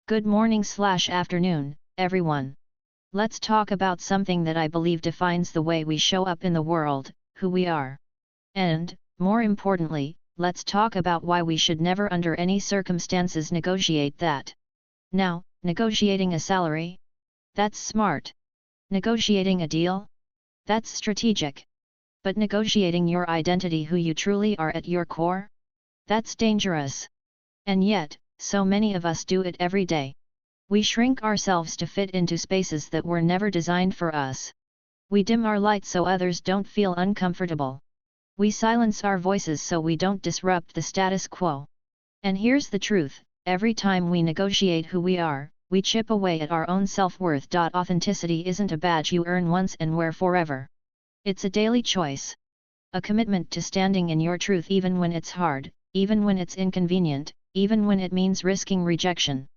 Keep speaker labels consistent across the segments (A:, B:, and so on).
A: Good morning/afternoon, everyone. Let's talk about something that I believe defines the way we show up in the world, who we are. And, more importantly, let's talk about why we should never under any circumstances negotiate that. Now, negotiating a salary? That's smart. Negotiating a deal? That's strategic. But negotiating your identity, who you truly are at your core? That's dangerous. And yet, so many of us do it every day. We shrink ourselves to fit into spaces that were never designed for us. We dim our light so others don't feel uncomfortable. We silence our voices so we don't disrupt the status quo. And here's the truth, every time we negotiate who we are, we chip away at our own self-worth. Authenticity isn't a badge you earn once and wear forever. It's a daily choice. A commitment to standing in your truth even when it's hard, even when it's inconvenient, even when it means risking rejection.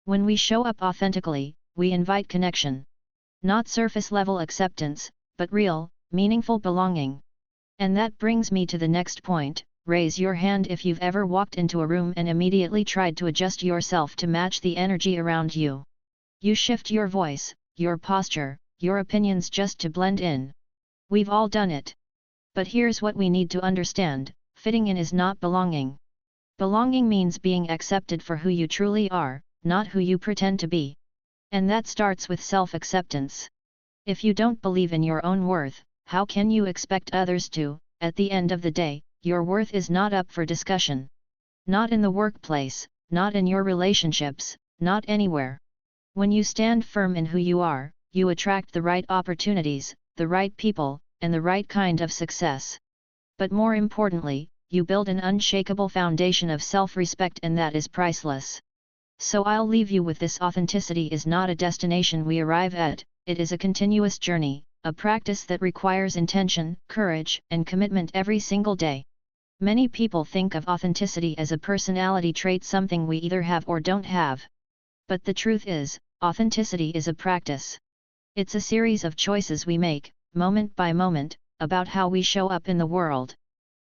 A: When we show up authentically, we invite connection. Not surface-level acceptance, but real, meaningful belonging. And that brings me to the next point. Raise your hand if you've ever walked into a room and immediately tried to adjust yourself to match the energy around you. You shift your voice, your posture, your opinions just to blend in. We've all done it. But here's what we need to understand: fitting in is not belonging. Belonging means being accepted for who you truly are, not who you pretend to be. And that starts with self-acceptance. If you don't believe in your own worth, how can you expect others to? At the end of the day, your worth is not up for discussion. Not in the workplace, not in your relationships, not anywhere. When you stand firm in who you are, you attract the right opportunities, the right people, and the right kind of success. But more importantly, you build an unshakable foundation of self-respect, and that is priceless. So I'll leave you with this: authenticity is not a destination we arrive at, it is a continuous journey, a practice that requires intention, courage, and commitment every single day. Many people think of authenticity as a personality trait, something we either have or don't have. But the truth is, authenticity is a practice. It's a series of choices we make, moment by moment, about how we show up in the world.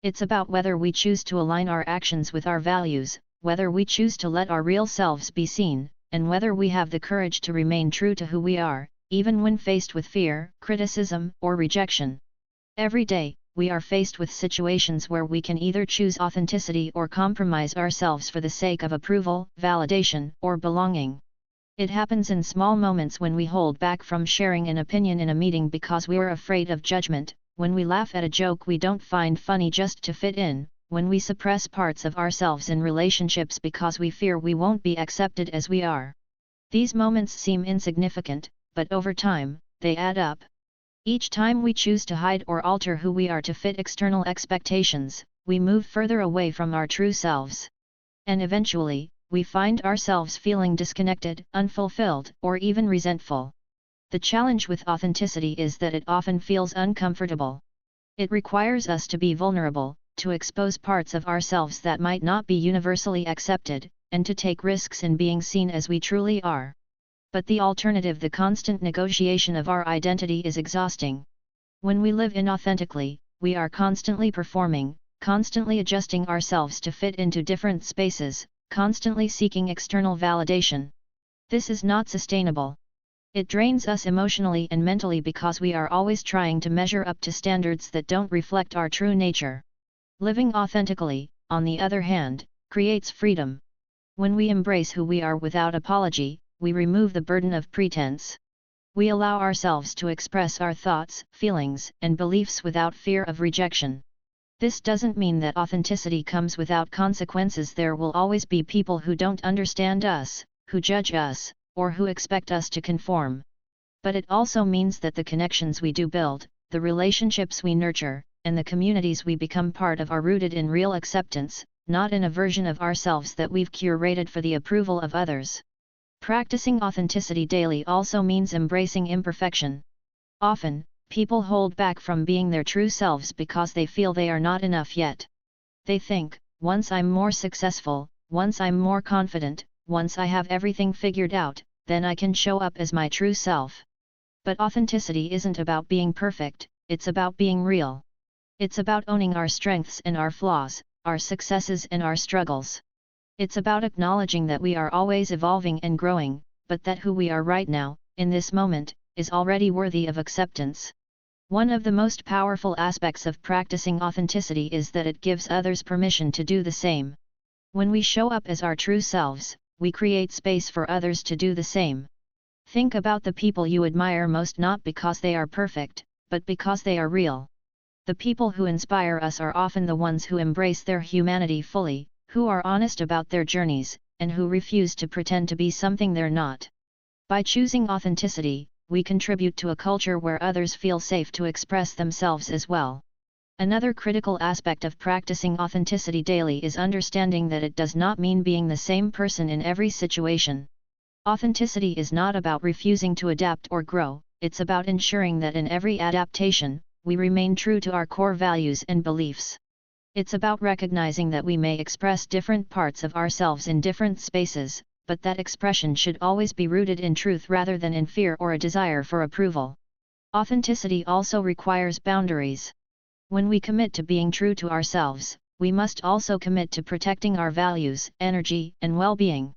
A: It's about whether we choose to align our actions with our values, whether we choose to let our real selves be seen, and whether we have the courage to remain true to who we are, even when faced with fear, criticism, or rejection. Every day, we are faced with situations where we can either choose authenticity or compromise ourselves for the sake of approval, validation, or belonging. It happens in small moments: when we hold back from sharing an opinion in a meeting because we're afraid of judgment, when we laugh at a joke we don't find funny just to fit in, when we suppress parts of ourselves in relationships because we fear we won't be accepted as we are. These moments seem insignificant, but over time, they add up. Each time we choose to hide or alter who we are to fit external expectations, we move further away from our true selves. And eventually, we find ourselves feeling disconnected, unfulfilled, or even resentful. The challenge with authenticity is that it often feels uncomfortable. It requires us to be vulnerable, to expose parts of ourselves that might not be universally accepted, and to take risks in being seen as we truly are. But the alternative, the constant negotiation of our identity, is exhausting. When we live inauthentically, we are constantly performing, constantly adjusting ourselves to fit into different spaces, constantly seeking external validation. This is not sustainable. It drains us emotionally and mentally because we are always trying to measure up to standards that don't reflect our true nature. Living authentically, on the other hand, creates freedom. When we embrace who we are without apology, we remove the burden of pretense. We allow ourselves to express our thoughts, feelings, and beliefs without fear of rejection. This doesn't mean that authenticity comes without consequences. There will always be people who don't understand us, who judge us, or who expect us to conform. But it also means that the connections we do build, the relationships we nurture, and the communities we become part of are rooted in real acceptance, not in a version of ourselves that we've curated for the approval of others. Practicing authenticity daily also means embracing imperfection. Often, people hold back from being their true selves because they feel they are not enough yet. They think, once I'm more successful, once I'm more confident, once I have everything figured out, then I can show up as my true self. But authenticity isn't about being perfect, it's about being real. It's about owning our strengths and our flaws, our successes and our struggles. It's about acknowledging that we are always evolving and growing, but that who we are right now, in this moment, is already worthy of acceptance. One of the most powerful aspects of practicing authenticity is that it gives others permission to do the same. When we show up as our true selves, we create space for others to do the same. Think about the people you admire most, not because they are perfect, but because they are real. The people who inspire us are often the ones who embrace their humanity fully, who are honest about their journeys, and who refuse to pretend to be something they're not. By choosing authenticity, we contribute to a culture where others feel safe to express themselves as well. Another critical aspect of practicing authenticity daily is understanding that it does not mean being the same person in every situation. Authenticity is not about refusing to adapt or grow, it's about ensuring that in every adaptation, we remain true to our core values and beliefs. It's about recognizing that we may express different parts of ourselves in different spaces, but that expression should always be rooted in truth rather than in fear or a desire for approval. Authenticity also requires boundaries. When we commit to being true to ourselves, we must also commit to protecting our values, energy, and well-being.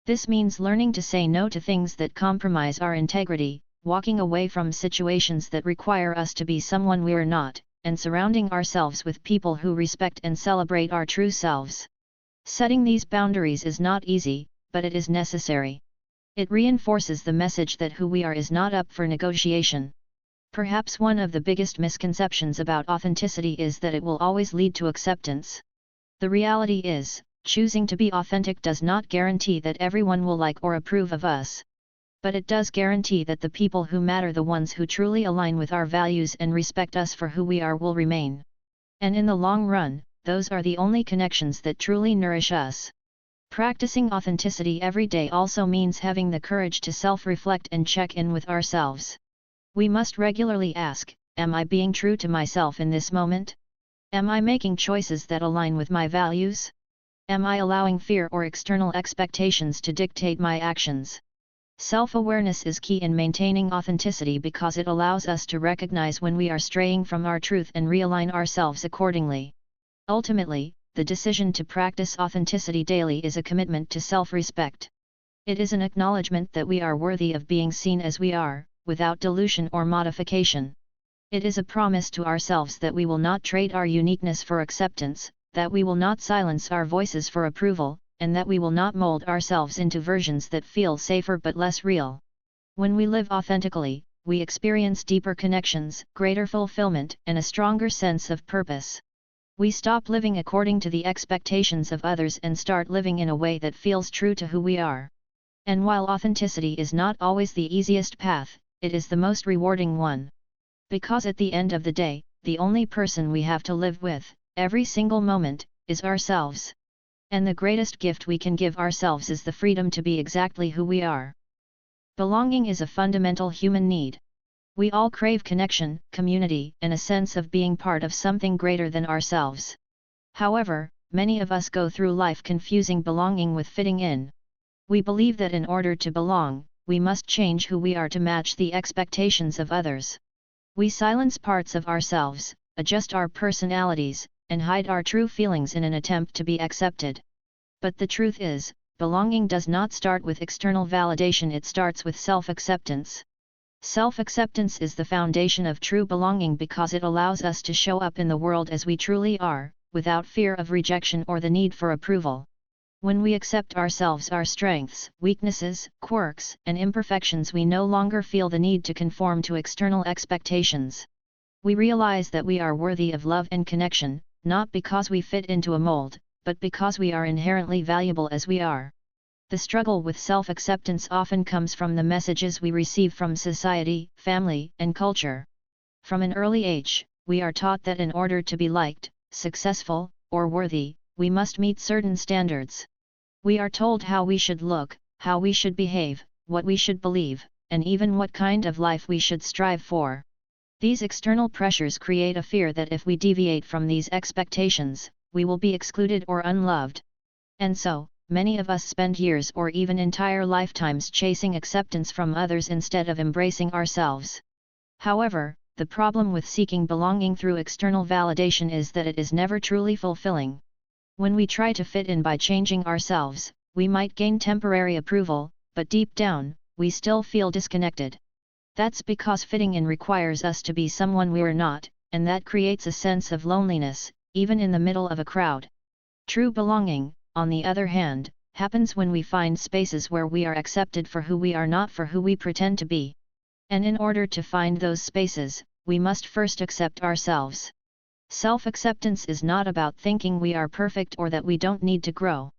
A: This means learning to say no to things that compromise our integrity, walking away from situations that require us to be someone we're not, and surrounding ourselves with people who respect and celebrate our true selves. Setting these boundaries is not easy, but it is necessary. It reinforces the message that who we are is not up for negotiation. Perhaps one of the biggest misconceptions about authenticity is that it will always lead to acceptance. The reality is, choosing to be authentic does not guarantee that everyone will like or approve of us. But it does guarantee that the people who matter, the ones who truly align with our values and respect us for who we are, will remain. And in the long run, those are the only connections that truly nourish us. Practicing authenticity every day also means having the courage to self-reflect and check in with ourselves. We must regularly ask, am I being true to myself in this moment? Am I making choices that align with my values? Am I allowing fear or external expectations to dictate my actions? Self-awareness is key in maintaining authenticity because it allows us to recognize when we are straying from our truth and realign ourselves accordingly. Ultimately, the decision to practice authenticity daily is a commitment to self-respect. It is an acknowledgement that we are worthy of being seen as we are, without dilution or modification. It is a promise to ourselves that we will not trade our uniqueness for acceptance, that we will not silence our voices for approval, and that we will not mold ourselves into versions that feel safer but less real. When we live authentically, we experience deeper connections, greater fulfillment, and a stronger sense of purpose. We stop living according to the expectations of others and start living in a way that feels true to who we are. And while authenticity is not always the easiest path, it is the most rewarding one. Because at the end of the day, the only person we have to live with, every single moment, is ourselves. And the greatest gift we can give ourselves is the freedom to be exactly who we are. Belonging is a fundamental human need. We all crave connection, community, and a sense of being part of something greater than ourselves. However, many of us go through life confusing belonging with fitting in. We believe that in order to belong, we must change who we are to match the expectations of others. We silence parts of ourselves, adjust our personalities, and hide our true feelings in an attempt to be accepted. But the truth is, belonging does not start with external validation, it starts with self-acceptance. Self-acceptance is the foundation of true belonging because it allows us to show up in the world as we truly are, without fear of rejection or the need for approval. When we accept ourselves, our strengths, weaknesses, quirks, and imperfections, we no longer feel the need to conform to external expectations. We realize that we are worthy of love and connection, not because we fit into a mold, but because we are inherently valuable as we are. The struggle with self-acceptance often comes from the messages we receive from society, family, and culture. From an early age, we are taught that in order to be liked, successful, or worthy, we must meet certain standards. We are told how we should look, how we should behave, what we should believe, and even what kind of life we should strive for. These external pressures create a fear that if we deviate from these expectations, we will be excluded or unloved. And so, many of us spend years or even entire lifetimes chasing acceptance from others instead of embracing ourselves. However, the problem with seeking belonging through external validation is that it is never truly fulfilling. When we try to fit in by changing ourselves, we might gain temporary approval, but deep down, we still feel disconnected. That's because fitting in requires us to be someone we're not, and that creates a sense of loneliness, even in the middle of a crowd. True belonging, on the other hand, happens when we find spaces where we are accepted for who we are, not for who we pretend to be. And in order to find those spaces, we must first accept ourselves. Self-acceptance is not about thinking we are perfect or that we don't need to grow.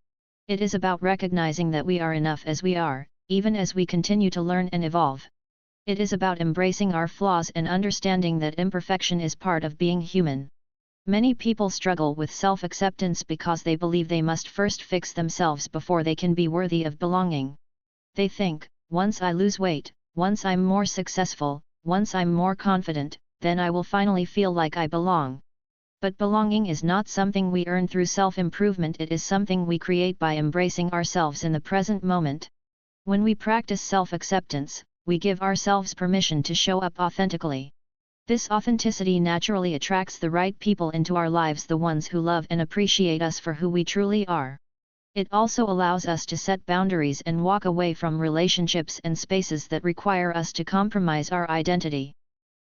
A: It is about recognizing that we are enough as we are, even as we continue to learn and evolve. It is about embracing our flaws and understanding that imperfection is part of being human. Many people struggle with self-acceptance because they believe they must first fix themselves before they can be worthy of belonging. They think, once I lose weight, once I'm more successful, once I'm more confident, then I will finally feel like I belong. But belonging is not something we earn through self-improvement, it is something we create by embracing ourselves in the present moment. When we practice self-acceptance, we give ourselves permission to show up authentically. This authenticity naturally attracts the right people into our lives, the ones who love and appreciate us for who we truly are. It also allows us to set boundaries and walk away from relationships and spaces that require us to compromise our identity.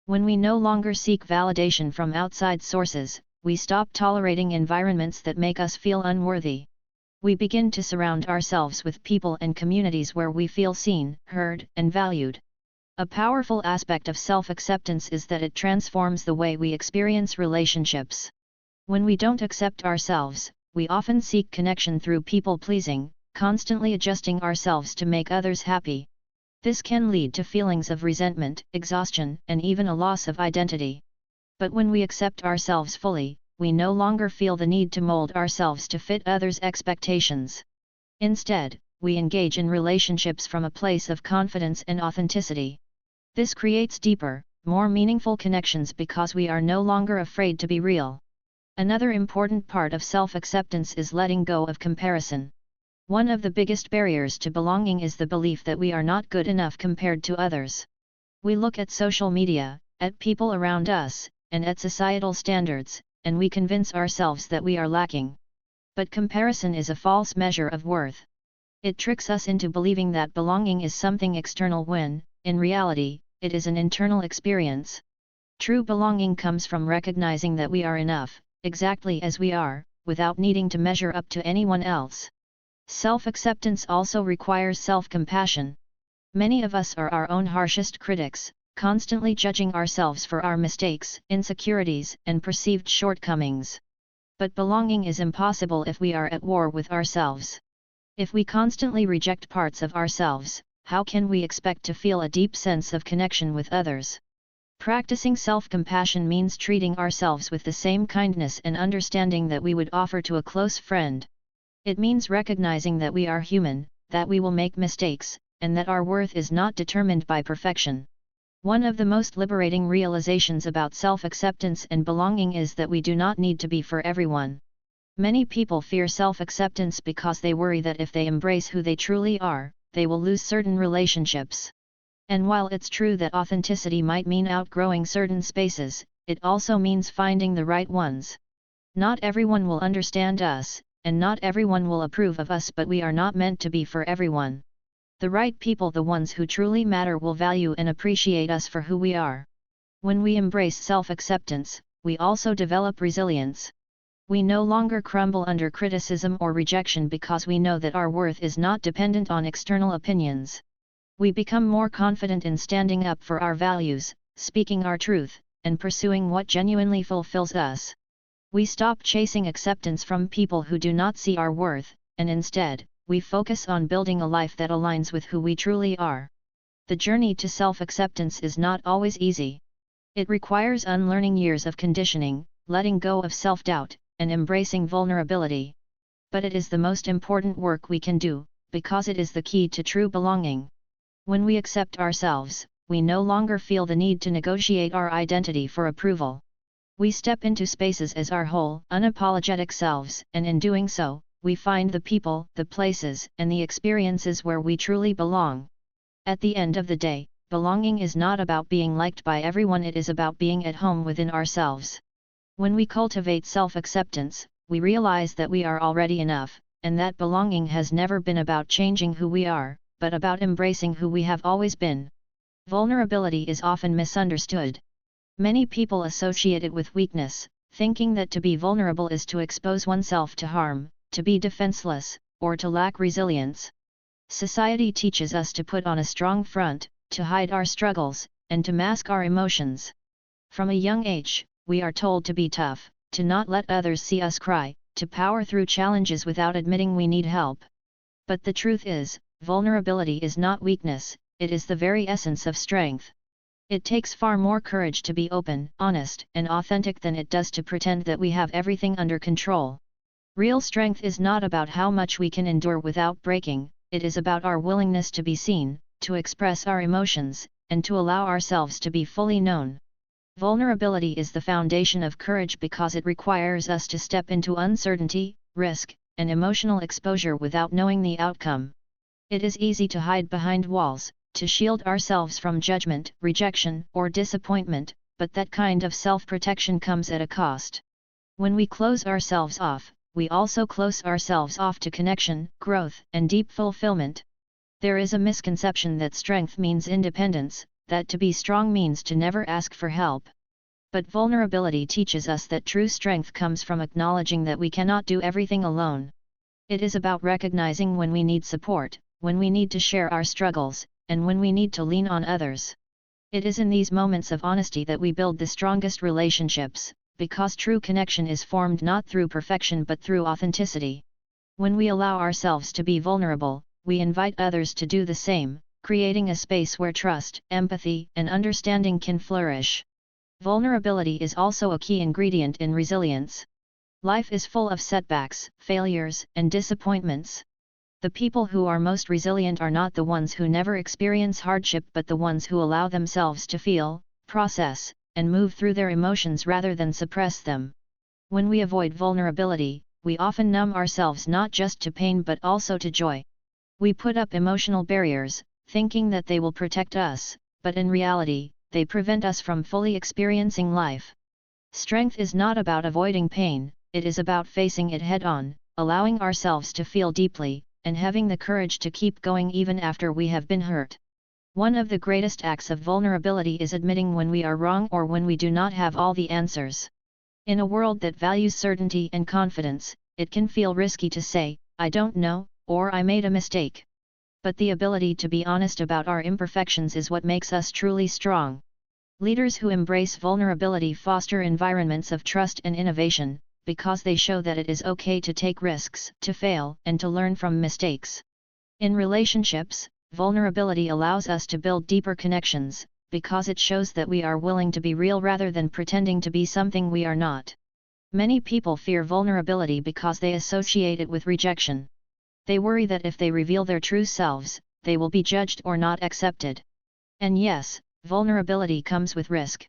A: When we no longer seek validation from outside sources, we stop tolerating environments that make us feel unworthy. We begin to surround ourselves with people and communities where we feel seen, heard, and valued. A powerful aspect of self-acceptance is that it transforms the way we experience relationships. When we don't accept ourselves, we often seek connection through people-pleasing, constantly adjusting ourselves to make others happy. This can lead to feelings of resentment, exhaustion, and even a loss of identity. But when we accept ourselves fully, we no longer feel the need to mold ourselves to fit others' expectations. Instead, we engage in relationships from a place of confidence and authenticity. This creates deeper, more meaningful connections because we are no longer afraid to be real. Another important part of self-acceptance is letting go of comparison. One of the biggest barriers to belonging is the belief that we are not good enough compared to others. We look at social media, at people around us, and at societal standards, and we convince ourselves that we are lacking. But comparison is a false measure of worth. It tricks us into believing that belonging is something external when, in reality, it is an internal experience. True belonging comes from recognizing that we are enough, exactly as we are, without needing to measure up to anyone else. Self-acceptance also requires self-compassion. Many of us are our own harshest critics, constantly judging ourselves for our mistakes, insecurities, and perceived shortcomings. But belonging is impossible if we are at war with ourselves. If we constantly reject parts of ourselves, how can we expect to feel a deep sense of connection with others? Practicing self-compassion means treating ourselves with the same kindness and understanding that we would offer to a close friend. It means recognizing that we are human, that we will make mistakes, and that our worth is not determined by perfection. One of the most liberating realizations about self-acceptance and belonging is that we do not need to be for everyone. Many people fear self-acceptance because they worry that if they embrace who they truly are, they will lose certain relationships. And while it's true that authenticity might mean outgrowing certain spaces, it also means finding the right ones. Not everyone will understand us, and not everyone will approve of us, but we are not meant to be for everyone. The right people, the ones who truly matter, will value and appreciate us for who we are. When we embrace self-acceptance, we also develop resilience. We no longer crumble under criticism or rejection because we know that our worth is not dependent on external opinions. We become more confident in standing up for our values, speaking our truth, and pursuing what genuinely fulfills us. We stop chasing acceptance from people who do not see our worth, and instead, we focus on building a life that aligns with who we truly are. The journey to self-acceptance is not always easy. It requires unlearning years of conditioning, letting go of self-doubt, and embracing vulnerability. But it is the most important work we can do, because it is the key to true belonging. When we accept ourselves, we no longer feel the need to negotiate our identity for approval. We step into spaces as our whole, unapologetic selves, and in doing so, we find the people, the places, and the experiences where we truly belong. At the end of the day, belonging is not about being liked by everyone, it is about being at home within ourselves. When we cultivate self-acceptance, we realize that we are already enough, and that belonging has never been about changing who we are, but about embracing who we have always been. Vulnerability is often misunderstood. Many people associate it with weakness, thinking that to be vulnerable is to expose oneself to harm, to be defenseless, or to lack resilience. Society teaches us to put on a strong front, to hide our struggles, and to mask our emotions. From a young age, we are told to be tough, to not let others see us cry, to power through challenges without admitting we need help. But the truth is, vulnerability is not weakness, it is the very essence of strength. It takes far more courage to be open, honest, and authentic than it does to pretend that we have everything under control. Real strength is not about how much we can endure without breaking, it is about our willingness to be seen, to express our emotions, and to allow ourselves to be fully known. Vulnerability is the foundation of courage because it requires us to step into uncertainty, risk, and emotional exposure without knowing the outcome. It is easy to hide behind walls, to shield ourselves from judgment, rejection, or disappointment, but that kind of self-protection comes at a cost. When we close ourselves off, we also close ourselves off to connection, growth, and deep fulfillment. There is a misconception that strength means independence, that to be strong means to never ask for help. But vulnerability teaches us that true strength comes from acknowledging that we cannot do everything alone. It is about recognizing when we need support, when we need to share our struggles, and when we need to lean on others. It is in these moments of honesty that we build the strongest relationships, because true connection is formed not through perfection but through authenticity. When we allow ourselves to be vulnerable, we invite others to do the same, creating a space where trust, empathy, and understanding can flourish. Vulnerability is also a key ingredient in resilience. Life is full of setbacks, failures, and disappointments. The people who are most resilient are not the ones who never experience hardship but the ones who allow themselves to feel, process, and move through their emotions rather than suppress them. When we avoid vulnerability, we often numb ourselves not just to pain but also to joy. We put up emotional barriers, thinking that they will protect us, but in reality, they prevent us from fully experiencing life. Strength is not about avoiding pain, it is about facing it head-on, allowing ourselves to feel deeply, and having the courage to keep going even after we have been hurt. One of the greatest acts of vulnerability is admitting when we are wrong or when we do not have all the answers. In a world that values certainty and confidence, it can feel risky to say, "I don't know," or "I made a mistake." But the ability to be honest about our imperfections is what makes us truly strong. Leaders who embrace vulnerability foster environments of trust and innovation, because they show that it is okay to take risks, to fail, and to learn from mistakes. In relationships, vulnerability allows us to build deeper connections, because it shows that we are willing to be real rather than pretending to be something we are not. Many people fear vulnerability because they associate it with rejection. They worry that if they reveal their true selves, they will be judged or not accepted. And yes, vulnerability comes with risk.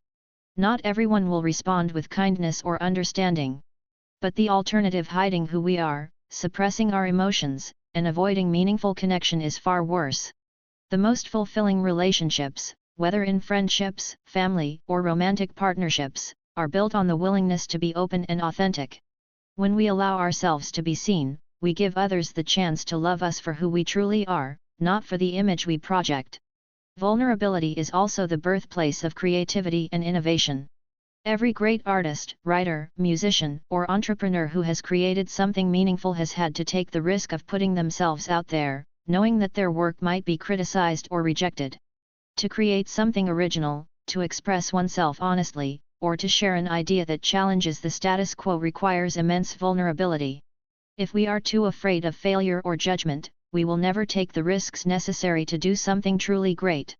A: Not everyone will respond with kindness or understanding. But the alternative, hiding who we are, suppressing our emotions, and avoiding meaningful connection, is far worse. The most fulfilling relationships, whether in friendships, family, or romantic partnerships, are built on the willingness to be open and authentic. When we allow ourselves to be seen, we give others the chance to love us for who we truly are, not for the image we project. Vulnerability is also the birthplace of creativity and innovation. Every great artist, writer, musician, or entrepreneur who has created something meaningful has had to take the risk of putting themselves out there, knowing that their work might be criticized or rejected. To create something original, to express oneself honestly, or to share an idea that challenges the status quo requires immense vulnerability. If we are too afraid of failure or judgment, we will never take the risks necessary to do something truly great.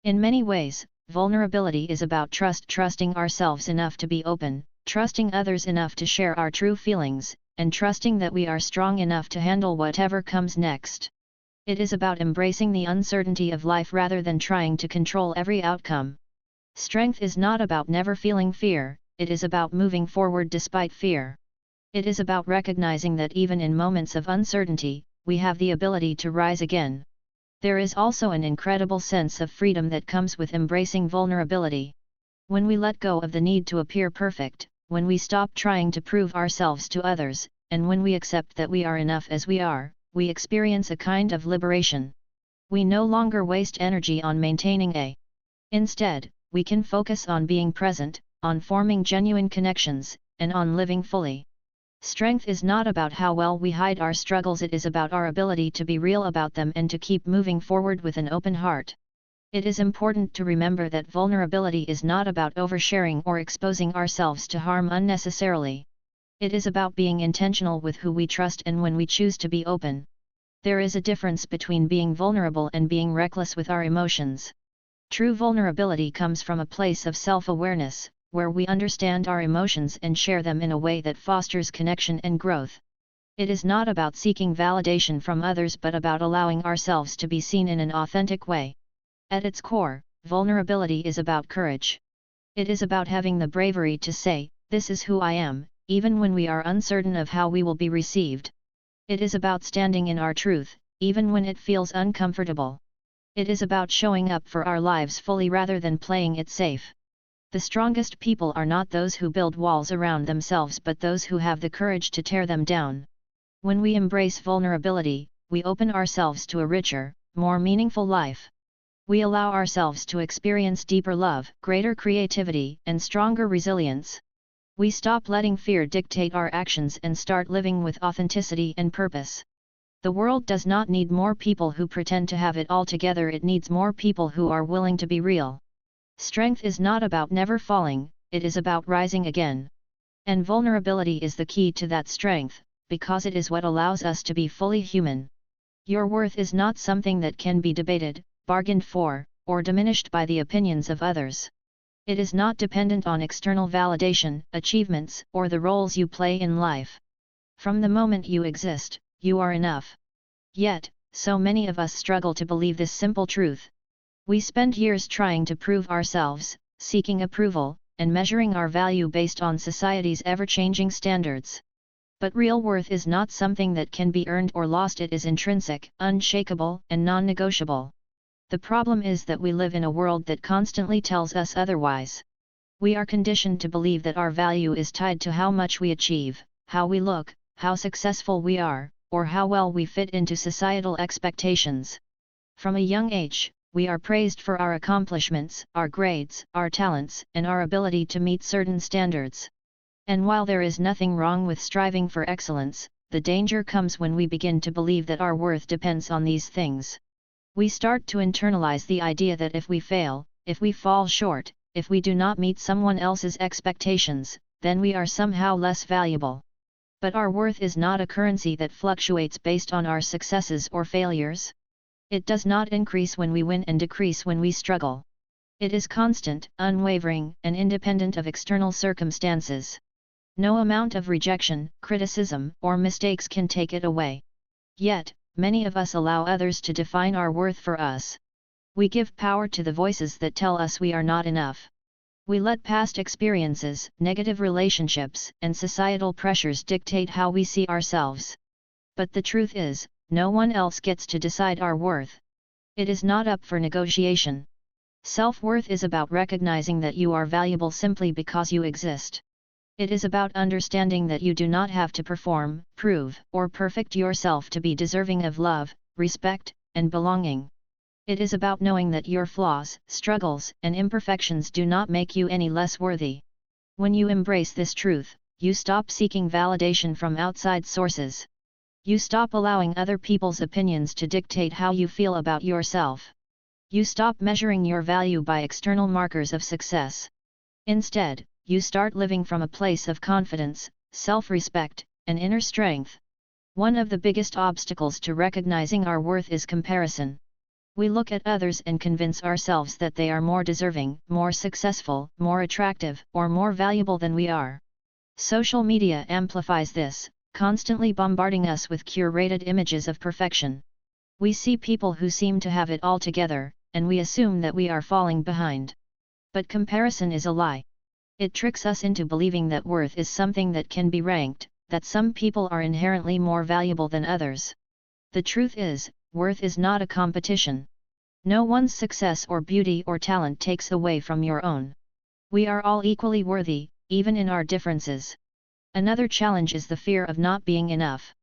A: In many ways, vulnerability is about trusting ourselves enough to be open, trusting others enough to share our true feelings, and trusting that we are strong enough to handle whatever comes next. It is about embracing the uncertainty of life rather than trying to control every outcome. Strength is not about never feeling fear, it is about moving forward despite fear. It is about recognizing that even in moments of uncertainty, we have the ability to rise again. There is also an incredible sense of freedom that comes with embracing vulnerability. When we let go of the need to appear perfect, when we stop trying to prove ourselves to others, and when we accept that we are enough as we are, we experience a kind of liberation. We no longer waste energy on maintaining a. Instead, we can focus on being present, on forming genuine connections, and on living fully. Strength is not about how well we hide our struggles, it is about our ability to be real about them and to keep moving forward with an open heart. It is important to remember that vulnerability is not about oversharing or exposing ourselves to harm unnecessarily. It is about being intentional with who we trust and when we choose to be open. There is a difference between being vulnerable and being reckless with our emotions. True vulnerability comes from a place of self-awareness, where we understand our emotions and share them in a way that fosters connection and growth. It is not about seeking validation from others but about allowing ourselves to be seen in an authentic way. At its core, vulnerability is about courage. It is about having the bravery to say, "This is who I am," even when we are uncertain of how we will be received. It is about standing in our truth, even when it feels uncomfortable. It is about showing up for our lives fully rather than playing it safe. The strongest people are not those who build walls around themselves but those who have the courage to tear them down. When we embrace vulnerability, we open ourselves to a richer, more meaningful life. We allow ourselves to experience deeper love, greater creativity, and stronger resilience. We stop letting fear dictate our actions and start living with authenticity and purpose. The world does not need more people who pretend to have it all together, it needs more people who are willing to be real. Strength is not about never falling, it is about rising again. And vulnerability is the key to that strength, because it is what allows us to be fully human. Your worth is not something that can be debated, bargained for, or diminished by the opinions of others. It is not dependent on external validation, achievements, or the roles you play in life. From the moment you exist, you are enough. Yet, so many of us struggle to believe this simple truth. We spend years trying to prove ourselves, seeking approval, and measuring our value based on society's ever-changing standards. But real worth is not something that can be earned or lost, it is intrinsic, unshakable, and non-negotiable. The problem is that we live in a world that constantly tells us otherwise. We are conditioned to believe that our value is tied to how much we achieve, how we look, how successful we are, or how well we fit into societal expectations. From a young age, we are praised for our accomplishments, our grades, our talents, and our ability to meet certain standards. And while there is nothing wrong with striving for excellence, the danger comes when we begin to believe that our worth depends on these things. We start to internalize the idea that if we fail, if we fall short, if we do not meet someone else's expectations, then we are somehow less valuable. But our worth is not a currency that fluctuates based on our successes or failures. It does not increase when we win and decrease when we struggle. It is constant, unwavering, and independent of external circumstances. No amount of rejection, criticism, or mistakes can take it away. Yet, many of us allow others to define our worth for us. We give power to the voices that tell us we are not enough. We let past experiences, negative relationships, and societal pressures dictate how we see ourselves. But the truth is, no one else gets to decide our worth. It is not up for negotiation. Self-worth is about recognizing that you are valuable simply because you exist. It is about understanding that you do not have to perform, prove, or perfect yourself to be deserving of love, respect, and belonging. It is about knowing that your flaws, struggles, and imperfections do not make you any less worthy. When you embrace this truth, you stop seeking validation from outside sources. You stop allowing other people's opinions to dictate how you feel about yourself. You stop measuring your value by external markers of success. Instead, you start living from a place of confidence, self-respect, and inner strength. One of the biggest obstacles to recognizing our worth is comparison. We look at others and convince ourselves that they are more deserving, more successful, more attractive, or more valuable than we are. Social media amplifies this, constantly bombarding us with curated images of perfection. We see people who seem to have it all together, and we assume that we are falling behind. But comparison is a lie. It tricks us into believing that worth is something that can be ranked, that some people are inherently more valuable than others. The truth is, worth is not a competition. No one's success or beauty or talent takes away from your own. We are all equally worthy, even in our differences. Another challenge is the fear of not being enough.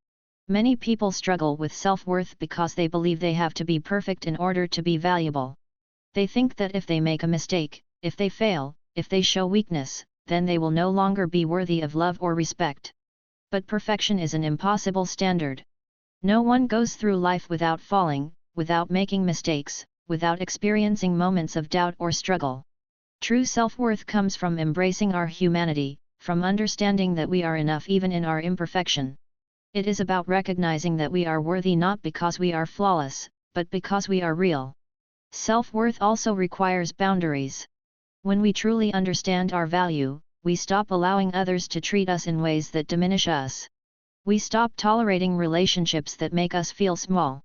A: Many people struggle with self-worth because they believe they have to be perfect in order to be valuable. They think that if they make a mistake, if they fail, if they show weakness, then they will no longer be worthy of love or respect. But perfection is an impossible standard. No one goes through life without falling, without making mistakes, without experiencing moments of doubt or struggle. True self-worth comes from embracing our humanity, from understanding that we are enough even in our imperfection. It is about recognizing that we are worthy not because we are flawless, but because we are real. Self-worth also requires boundaries. When we truly understand our value, we stop allowing others to treat us in ways that diminish us. We stop tolerating relationships that make us feel small.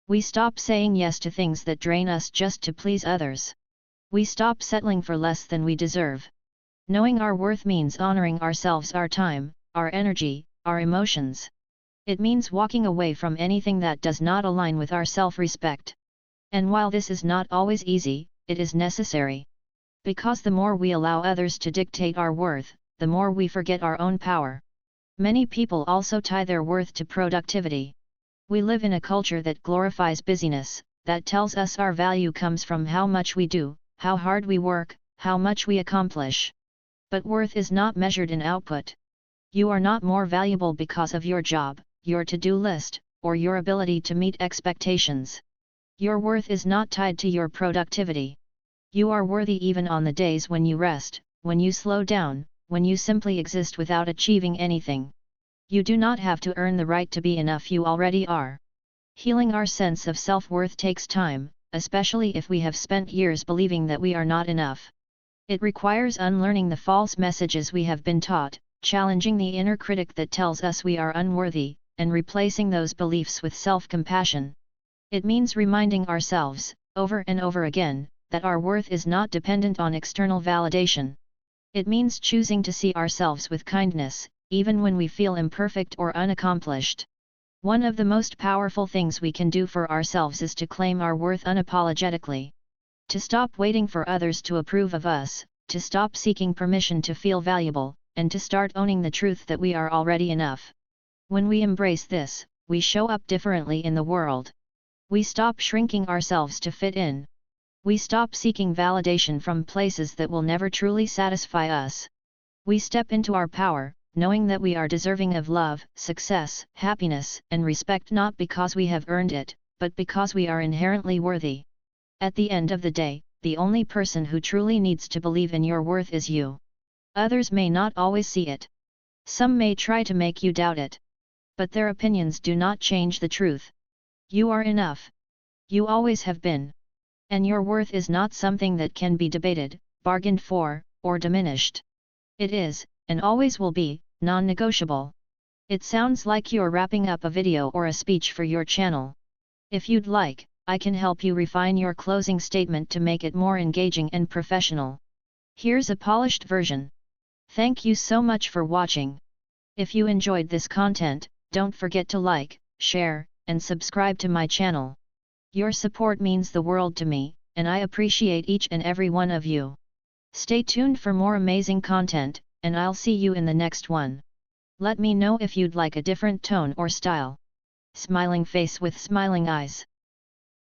A: We stop saying yes to things that drain us just to please others. We stop settling for less than we deserve. Knowing our worth means honoring ourselves, our time, our energy, our emotions. It means walking away from anything that does not align with our self-respect. And while this is not always easy, it is necessary. Because the more we allow others to dictate our worth, the more we forget our own power. Many people also tie their worth to productivity. We live in a culture that glorifies busyness, that tells us our value comes from how much we do, how hard we work, how much we accomplish. But worth is not measured in output. You are not more valuable because of your job, your to-do list, or your ability to meet expectations. Your worth is not tied to your productivity. You are worthy even on the days when you rest, when you slow down, when you simply exist without achieving anything. You do not have to earn the right to be enough, you already are. Healing our sense of self-worth takes time, especially if we have spent years believing that we are not enough. It requires unlearning the false messages we have been taught, challenging the inner critic that tells us we are unworthy, and replacing those beliefs with self-compassion. It means reminding ourselves, over and over again, that our worth is not dependent on external validation. It means choosing to see ourselves with kindness, even when we feel imperfect or unaccomplished. One of the most powerful things we can do for ourselves is to claim our worth unapologetically. To stop waiting for others to approve of us, to stop seeking permission to feel valuable, and to start owning the truth that we are already enough. When we embrace this, we show up differently in the world. We stop shrinking ourselves to fit in. We stop seeking validation from places that will never truly satisfy us. We step into our power, knowing that we are deserving of love, success, happiness, and respect not because we have earned it, but because we are inherently worthy. At the end of the day, the only person who truly needs to believe in your worth is you. Others may not always see it. Some may try to make you doubt it. But their opinions do not change the truth. You are enough. You always have been. And your worth is not something that can be debated, bargained for, or diminished. It is, and always will be, non-negotiable. It sounds like you're wrapping up a video or a speech for your channel. If you'd like, I can help you refine your closing statement to make it more engaging and professional. Here's a polished version. Thank you so much for watching. If you enjoyed this content, don't forget to like, share, and subscribe to my channel. Your support means the world to me, and I appreciate each and every one of you. Stay tuned for more amazing content, and I'll see you in the next one. Let me know if you'd like a different tone or style. Smiling face with smiling eyes.